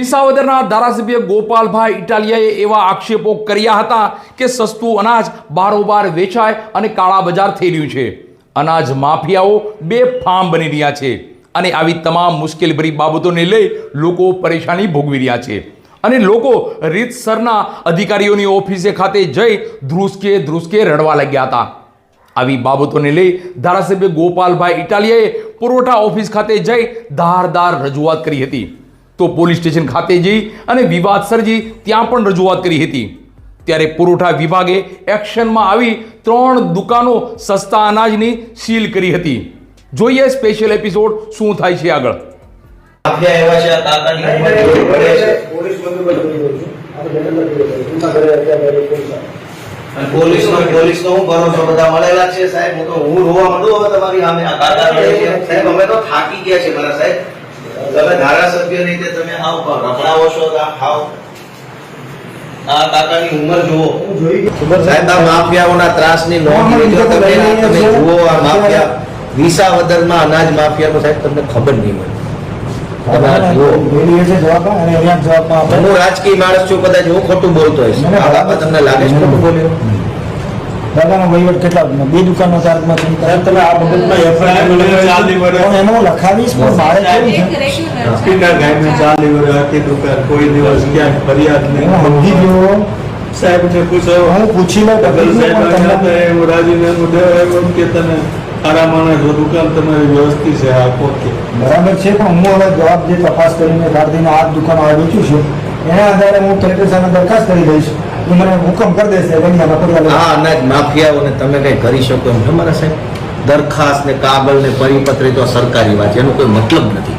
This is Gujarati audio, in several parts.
વિસાવદરના ધારાસભ્ય ગોપાલભાઈ ઇટાલિયાએ એવા આક્ષેપો કર્યા હતા કે સસ્તું અનાજ બારોબાર વેચાય અને કાળા બજાર થઈ રહ્યું છે. અનાજ માફિયાઓ બેફામ બની રહ્યા છે અને આવી તમામ મુશ્કેલભરી બાબતોને લઈ લોકો પરેશાની ભોગવી રહ્યા છે અને લોકો રીતસરના અધિકારીઓની ઓફિસે ખાતે જઈ ધ્રુસકે રડવા લાગ્યા હતા. આવી બાબતોને લઈ ધારાસભ્ય ગોપાલભાઈ ઇટાલિયાએ પુરવઠા ઓફિસ ખાતે જઈ ધારદાર રજૂઆત કરી હતી. તો પોલીસ સ્ટેશન ખાતે જઈ અને વિવાદ સર્જી ત્યાં પણ રજૂઆત કરી હતી. ત્યારે પુરવઠા વિભાગે એક્શનમાં આવી 3 દુકાનો સસ્તા અનાજની સીલ કરી હતી. જોઈએ સ્પેશિયલ એપિસોડ શું થાય છે આગળ. પોલીસ નો હું ભરોસો બધા મળેલા છે સાહેબ. હું રોવા માંડું હવે તમારી સામે. આ કાકા સાહેબ અમે તો થાકી ગયા છે મારા સાહેબ. તમે ધારાસભ્ય રીતે તમે આવ રખડાવો છો ખાઓ. આ કાકાની ઉંમર જુઓ સાહેબ. આ માફિયાઓના ત્રાસની નોંધ લીધો તમે જુઓ. આ માફિયા વિસાવદરમાં અનાજ માફિયાનો સાહેબ તમને ખબર નહીં મળે. હું રાજકીય માણસ છું, કદાચ હું ખોટું બોલતો હોઈશ. તમને લાગે છે ખોટું બોલ્યો? દાદાનો વહીવટ કેટલા 2 દુકાનો ચાર્જમાં તમે આ બાબતમાં એફઆઈઆર એનો લખાવીશ પણ મારે કેવું છે સ્પીકર ગાયને 4 દિવસ આખી દુકાન કોઈ દિવસ ક્યાંક ફરિયાદ નહીં. સમજી ગયો સાહેબ ને પૂછો, હું પૂછી લઉં સાહેબ. હું રાજીનામું દેવાય કે તને સારા માણસ દુકાન તમારી વ્યવસ્થિત છે આ પોતે બરાબર છે, પણ હું હવે જવાબ જે તપાસ કરીને કાઢીને આ દુકાનો વેચ્યું છું એના આધારે હું કલેક્ટર સામે દરખાસ્ત કરી દઈશ. મને હુકમ કરી દેશે અનાજ માફિયાઓને તમે કઈ કરી શકો એમ તમારા સાહેબ. દરખાસ્ત ને કાગળ ને પરિપત્ર તો સરકારી વાત છે, એનો કોઈ મતલબ નથી.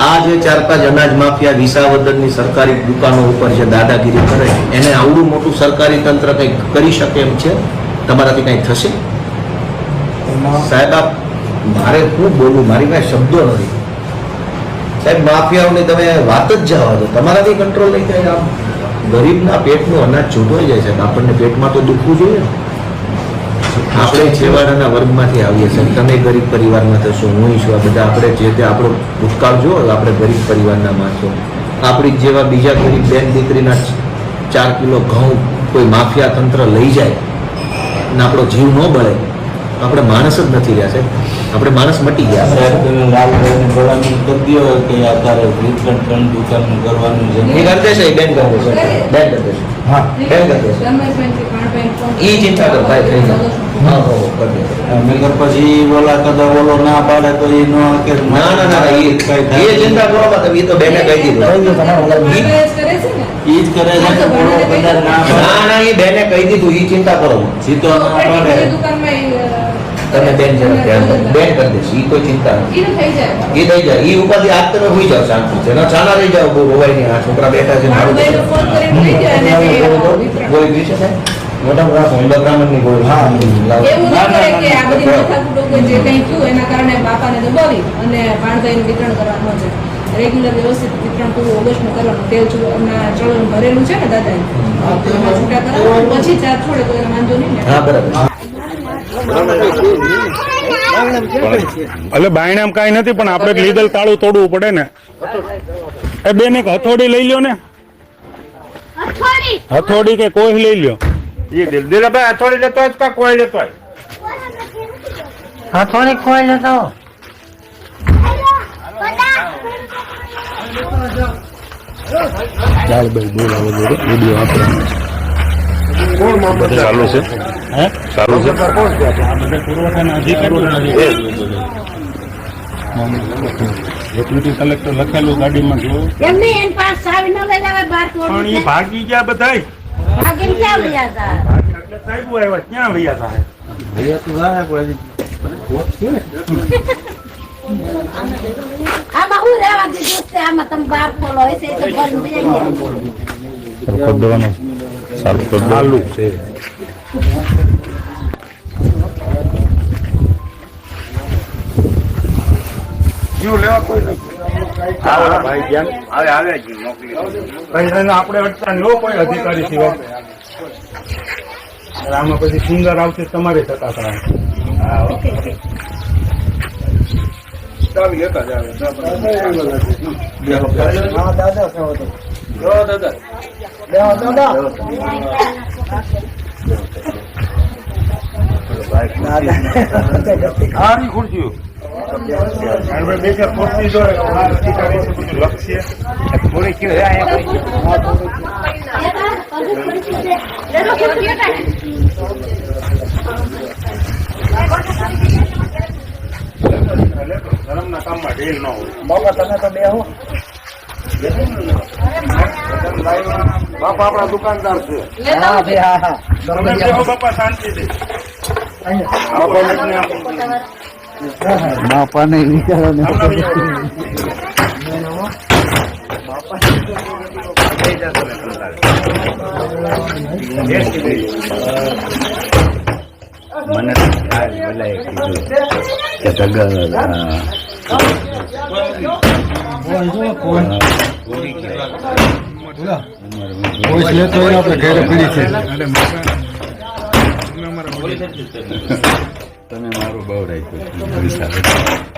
આ જે 4-5 અનાજ માફિયા વિસાવદરની સરકારી દુકાનો ઉપર જે દાદાગીરી કરે એને આવડું મોટું સરકારી તંત્ર કઈ કરી શકે એમ છે? તમારાથી કઈ થશે સાહેબ? મારે શું બોલું, મારી પાસે શબ્દો નથી સાહેબ. માફિયાઓની તમે વાત જ જવા દો, તમારાથી કંટ્રોલ નહીં થાય. આમ ગરીબના પેટનું અનાજ છૂટવાઈ જાય છે. આપણને પેટમાં તો દુખવું જોઈએ. આપણે છેવાડાના વર્ગમાંથી આવીએ છીએ. તમે ગરીબ પરિવારમાં થશો, હું છું. આ બધા આપણે જે તે આપણો ભૂતકાળ જુઓ. આપણે ગરીબ પરિવારના માણસો. આપણી જેવા બીજા ગરીબ બેન દીકરીના 4 કિલો ઘઉં કોઈ માફિયા તંત્ર લઈ જાય ને આપણો જીવ ન બળે, આપણે માણસ જ નથી રહ્યા સાહેબ. આપણે માણસ મટી ગયા. સાહેબ તમે લાલભાઈને બોલાવી કરી દો કે અત્યારે વિતરણ 3 દુકાનનું કરવાનું છે. એ કરી દેશે, બેન કરી દેશે, બેન કરી દેશે. હા, બેન કરી દેશે. એ ચિંતા કર ભાઈ, થઈ જાય. હા હો કરી દેશે. નગર પછી બોલા કદા બોલો ના પાડે તો એ નો કે ના ના ના એ ચિંતા કરો મત. એ તો બેને કહી દીધું. ઈ જ કરે છે. ના ના એ બેને કહી દીધું. એ ચિંતા કરો સીધો ના પાડે. તમે બેન બેન કરી દેશે. એ કોઈ ચિંતા નથી. એ થઈ જાય. એ ઉપાધિ આજ તમે હોઈ જાવ શાંતિ છે. છાના રહી જાવ, બહુ રોવાય નહીં. આ છોકરા બેઠા છે. ગોળી પી છે સાહેબ? મોટા મોટા સોંડા બ્રાહ્મણની ગોળી. હા એવું ન કરે કે આ બધી માથાકૂટો જે કંઈ થયું એના કારણે બાપાને દબાવી અને ભાણભાઈનું વિતરણ કરવાનું છે. રેગ્યુલર વ્યવસ્થિત વિતરણ પૂરું ઓગસ્ટમાં કરવાનું. તેલ એમના ચલણ ભરેલું છે ને દાદાએ, એમાં છૂટા કરાવવાનું. પછી ચાર્જ છોડે તો એને વાંધો નહીં ને. હા બરાબર. એટલે બાયણામ કઈ નથી, પણ આપણે લીગલ તાળું તોડવું પડે ને. એ બેન એક હથોડી લઈ લ્યો ને. હથોડી કે કોઈ લઈ લ્યો. દિલભાઈ હથોડી લેતો જ કા કોઈ લેતો? હથોડી કોઈ લેતો. ચાલભાઈ બોલાવો જોડે વિડીયો આપણે ચાલુ છે. હે ચાલુ છે. પુરવઠાના અધિકારીઓ ડેપ્યુટી કલેક્ટર લખેલું ગાડીમાં જોયું પણ એ ભાગી ગયા બધા. સાહેબ આવ્યા ક્યાં વૈયા આમાં હું રહેવા દીધું છે. આમાં તમે બાર ખોલો હોય છે તો ચાલુ છે. આપણે અટતા ન કોઈ અધિકારી સિવાય. આમાં પછી સિંગર આવશે તમારે થતા. હા દાદા કેવો તો દાદા આની ખુરશીઓ બે ચાર ખુરશી જો લક્ષ્ય થોડી કેવું ધર્મના કામમાં ઢીલ ન હોય. બાપા તમે તો બેહો બાપા આપણા દુકાનદાર છે. હા બે હા તમે બેહો બાપા શાંતિથી. બાપા ને વિચારો ને મને બોલાય કીધું કે તગર તમે મારું બહુ રાખ્યું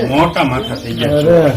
મોટા માથા થઈ ગયા.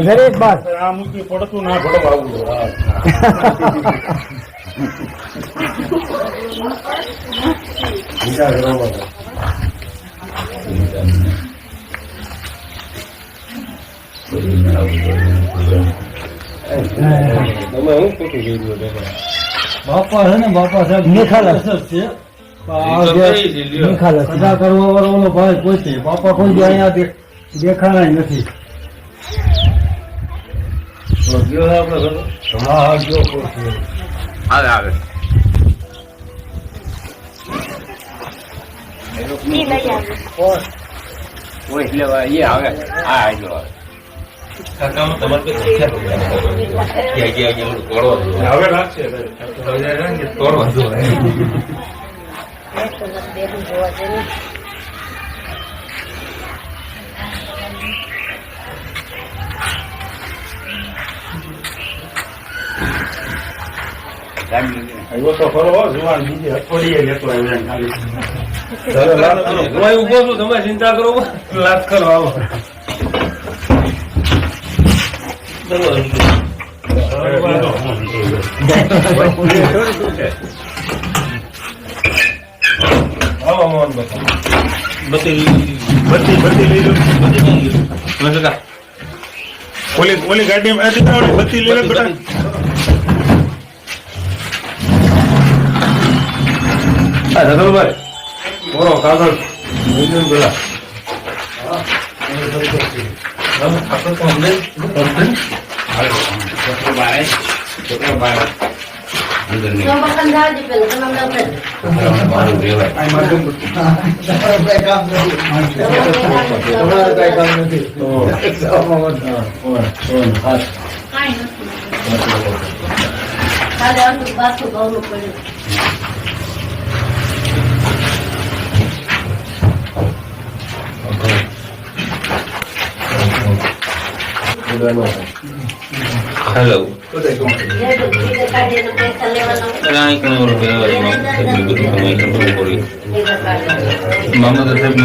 દરેક બાત આ મૂકી પડતું ના પડવા બાપા છે ને બાપા સાહેબ નિખાલસ છે નિખાલસ સદા કરવા વાળો ભાઈ પોતે બાપા કોઈ દી અહીંયા દેખાણા નથી. હા ગયો આવે આવે એ આવે હા આવ્યો હવે રાખશે આવ્યો તો ખરો જુવાન બીજે અઠવાડિયે લેતો આવ્યો ખાલી ઉભો છું તમે ચિંતા કરો લાત કરો આવો ઓલી ગાડીમાં બત્તી લઈ લો બેટા. ધનલભાઈ બોલો કાગળ પેલા હેલો મામલતદાર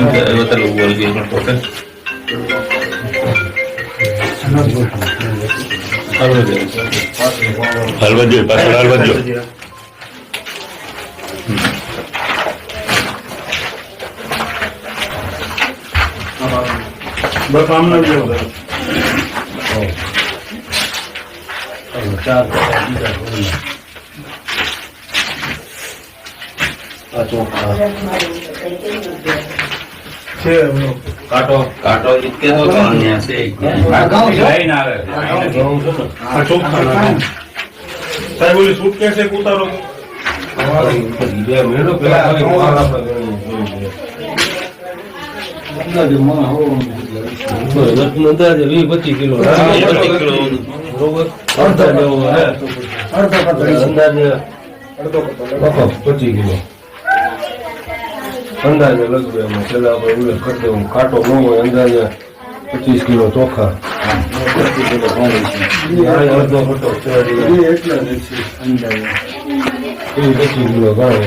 બસ આમને કાટો કાટો ઇતકે તો અહીંયા છે લઈને આવે સાહેબ ઓલી સૂટકેસ એક ઉતારો અંદાજે લગભગ એમાં છેલ્લા આપણે ઉલ્લેખ કરી દઉં કાંટો ન હોય અંદાજે 25 કિલો ચોખા 25 કિલો પાણી અડધો ઘટો 25 કિલો ઘણો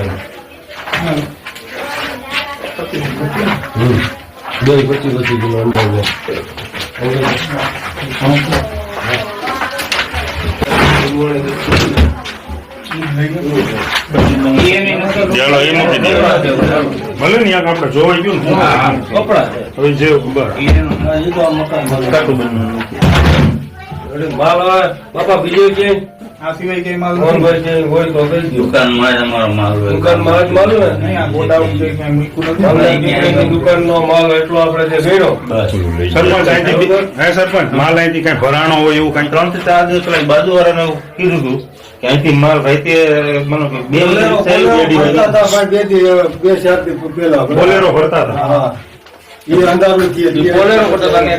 બે 25 કિલો અંદાજે ચાલો એ મૂકી દે ભલે ને આપણે જોવાઈ ગયું ને હવે જે માલ આવે બાપા બીજો છે આ સિવાય કઈ માલ મોહનભાઈ છે હોય તો કહી દો દુકાનમાં જ અમારો માલ હોય. દુકાનમાં જ માલ હોય ને આ ગોડાઉન છે કે મૂક્યું નથી દુકાનનો માલ એટલો આપણે જે ગયો સરપંચ અહીંથી હે સરપંચ માલ અહીંથી કઈ ભરાણો હોય એવું કઈ 3 થી 4 દિવસ પેલા બાજુવાળાને એવું કીધું હતું કે અહીંથી માલ ભાઈ બોલેરો ભરતા હતા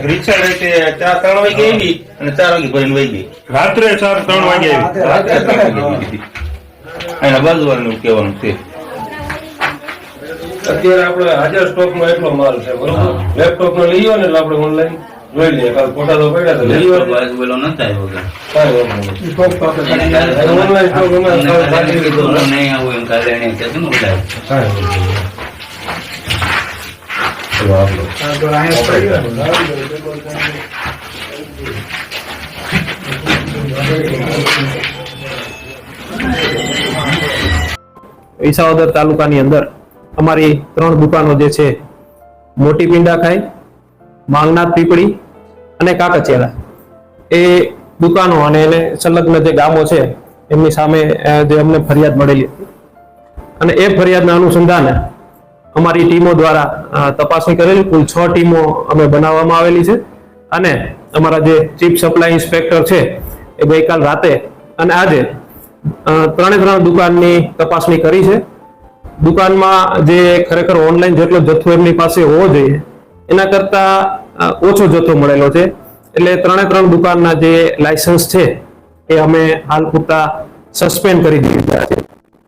રિક્ષા રહેતે 4-3 વાગે આવી અને 4 વાગે ભરીને વહી ગઈ. રાત્રે 4-3 વાગે આવી. એના બાજુવાળાનું કહેવાનું છે. અત્યારે આપણે હાજર સ્ટોક નો એટલો માલ છે બરોબર. લેપટોપ નો લઈ ને એટલે આપણે ઓનલાઈન જોઈ લઈએ કાલ ફોટા તો પડ્યા તો લઈ બાજુ બોલો નતા નહીં આવું એમ કાલે એને કહેતું ને બધા વિસાવદર તાલુકાની અંદર અમારી 3 દુકાનો જે છે મોટી પિંડાખાઈ, માંગનાથ પીપળી અને કાકચિયાળા એ દુકાનો અને એને સંલગ્ન જે ગામો છે એમની સામે જે અમને ફરિયાદ મળેલી હતી અને એ ફરિયાદના અનુસંધાને અમારી ટીમો દ્વારા તપાસણી કરેલી. કુલ 6 ટીમો અમે બનાવવામાં આવેલી છે અને અમારા જે ચીફ સપ્લાય ઇન્સ્પેક્ટર છે એ ગઈકાલ રાતે અને આજે 3 દુકાનની તપાસણી કરી છે. દુકાનમાં જે ખરેખર ઓનલાઈન જેટલો જથ્થો એમની પાસે હોવો જોઈએ એના કરતા ઓછો જથ્થો મળેલો છે. એટલે 3 દુકાનના જે લાયસન્સ છે એ અમે હાલ પૂરતા સસ્પેન્ડ કરી દીધા છે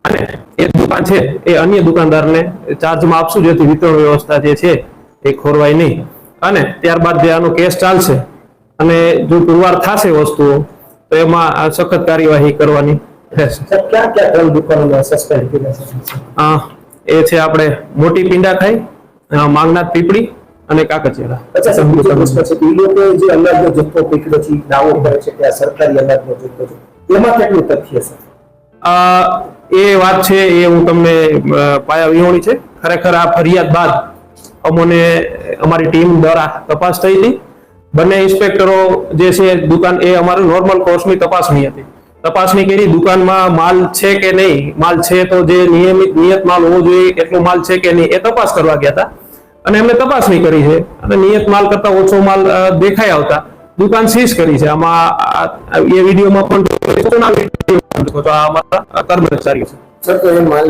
અને એ દુકાન છે એ અન્ય દુકાનદારને ચાર્જમાં આપશું જેથી વિતરણ વ્યવસ્થા જે છે એ ખોરવાય નહીં. અને ત્યારબાદ જે આનો કેસ ચાલશે અને જો પુરવાર થશે વસ્તુઓ તો એમાં સખત કાર્યવાહી કરવાની રહેશે. ક્યાં દુકાનો સસ્પેન્ડ કર્યા એ છે આપણે મોટી પિંડાખાઈ, માંગનાથ પીપળી અને કાકચિયાળા. જે અનાજનો જથ્થો પકડ્યો છે દાવો કરે છે કે આ સરકારી અનાજનો જથ્થો છે એમાં કેટલું તથ્ય છે? એ વાત છે એ હું તમને પાયા વિહોણી છે. ખરેખર આ ફરિયાદ બાદ અમોને અમારી ટીમ દ્વારા તપાસ થઈ હતી. બંને ઇન્સ્પેક્ટરો જે છે દુકાન એ અમારી નોર્મલ કોર્સની તપાસણી હતી. તપાસણી કરી દુકાનમાં માલ છે કે નહીં, માલ છે તો જે નિયત માલ હોવો જોઈએ એટલો માલ છે કે નહીં એ તપાસ કરવા ગયા હતા અને એમને તપાસણી કરી છે અને નિયત માલ કરતા ઓછો માલ દેખાઈ આવતા દુકાન સીઝ કરી છે. આમાં એ વિડીયોમાં પણ અમારા કર્મચારીઓ છે. સર તો એ માલ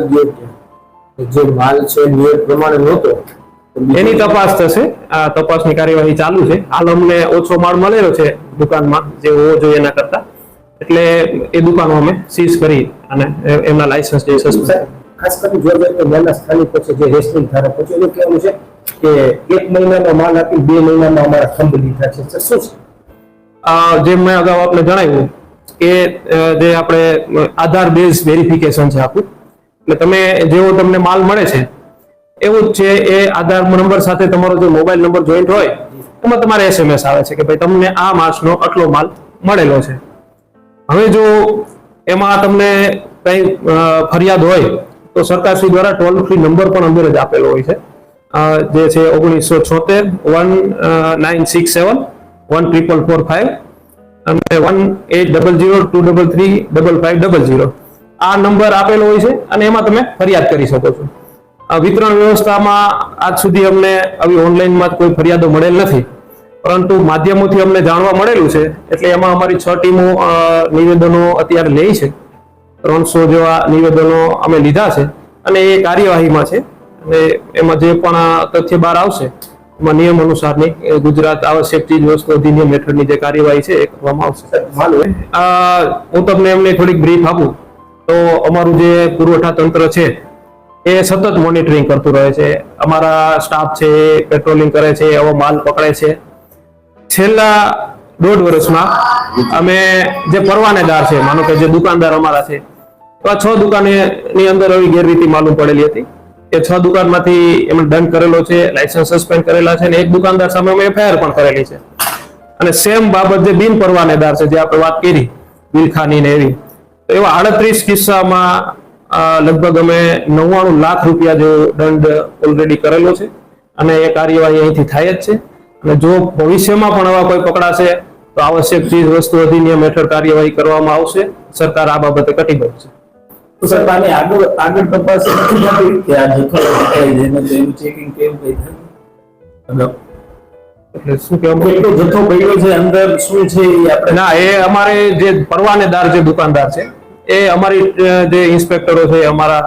જે માલ છે નિયત પ્રમાણે નહોતો એની તપાસ થશે. આ તપાસની કાર્યવાહી ચાલુ છે. હાલ અમને ઓછો માલ મળેલો છે દુકાનમાં જે હોવો જોઈએ એના કરતા, એટલે એ દુકાનો અમે સીઝ કરી અને એમના લાયસન્સ જે સસ્પેન્ડ. ખાસ કરીને જો તો નાના સ્થાનિકો છે જે રેશનિંગ ધારકો છે એનું કહેવું છે કે 1 મહિનાનો માલ આપી 2 મહિનામાં અમારા ખંભ લીધા છે. શું છે જેમ મેં અગાઉ આપને જણાવ્યું કે જે આપણે આધાર બેઝ વેરિફિકેશન છે આખું, એટલે તમે જેવો તમને માલ મળે છે એવું જ છે. એ આધાર નંબર સાથે તમારો જે મોબાઈલ નંબર જોઈન્ટ હોય એમાં તમારે SMS આવે છે કે ભાઈ તમને આ માસનો આટલો માલ મળેલો છે. હવે જો એમાં તમને કઈ ફરિયાદ હોય તો સરકારશ્રી દ્વારા ટોલ ફ્રી નંબર પણ અંદર જ આપેલો હોય છે જે છે 1976 1967 14445 અને 1800233550. આ નંબર આપેલો હોય છે અને એમાં તમે ફરિયાદ કરી શકો છો. વિતરણ વ્યવસ્થામાં આજ સુધી અમને આવી ઓનલાઈનમાં કોઈ ફરિયાદો મળેલ નથી, પરંતુ માધ્યમોથી અમને જાણવા મળેલું છે એટલે એમાં અમારી 6 ટીમો નિવેદનો અત્યારે લે છે 300 જેવા નિવેદનો અમે લીધા છે અને એ કાર્યવાહીમાં છે અને એમાં જે પણ તથ્ય બહાર આવશે એમાં નિયમ અનુસારની ગુજરાત આવશ્યક ચીજ વસ્તુ અધિનિયમ હેઠળની જે કાર્યવાહી છે એ કરવામાં આવશે. હું તમને એમની થોડીક બ્રીફ આપું તો અમારું જે પુરવઠા તંત્ર છે એ સતત મોનિટરિંગ કરતું રહે છે. અમારા સ્ટાફ છે એ પેટ્રોલિંગ કરે છે, એવો માલ પકડે છે. છેલ્લા 1.5 વર્ષમાં અમે જે પરવાનેદાર છે, માનો કે જે દુકાનદાર અમારા છે, તો આ 6 દુકાનની અંદર આવી ગેરરીતિ માલુમ પડેલી હતી. એ 6 દુકાનમાંથી એમણે દંડ કરેલો છે, લાયસન્સ સસ્પેન્ડ કરેલા છે અને એક દુકાનદાર સામે અમે એફઆઈઆર પણ કરેલી છે. અને સેમ બાબત જે બિન પરવાનેદાર છે, જે આપણે વાત કરી વિલખાની ને એવી, તો એવા 38 કિસ્સામાં લગભગ અમે 99 લાખ રૂપિયા જેવો દંડ ઓલરેડી કરેલો છે અને એ કાર્યવાહી અહીંથી થાય જ છે. અને જો ભવિષ્યમાં પણ આવા કોઈ પકડાશે તો આવશ્યક ચીજ વસ્તુ અધિનિયમ હેઠળ કાર્યવાહી કરવામાં આવશે. સરકાર આ બાબતે કટિબદ્ધ છે. તો સર આગળ તપાસ કે આ જથ્થો પકડાઈ જાય ને તો એનું ચેકિંગ કેવું કઈ થાય? એટલે શું કહેવા એટલો જથ્થો પડ્યો છે અંદર શું છે એ આપણે ના, એ અમારે જે પરવાનેદાર જે દુકાનદાર છે એ અમારી જે ઇન્સ્પેક્ટરો છે, અમારા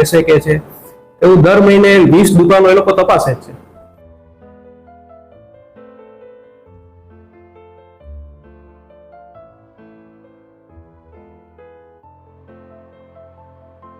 એસએકે છે, એવું દર મહિને 20 દુકાનો એ લોકો તપાસે જ છે.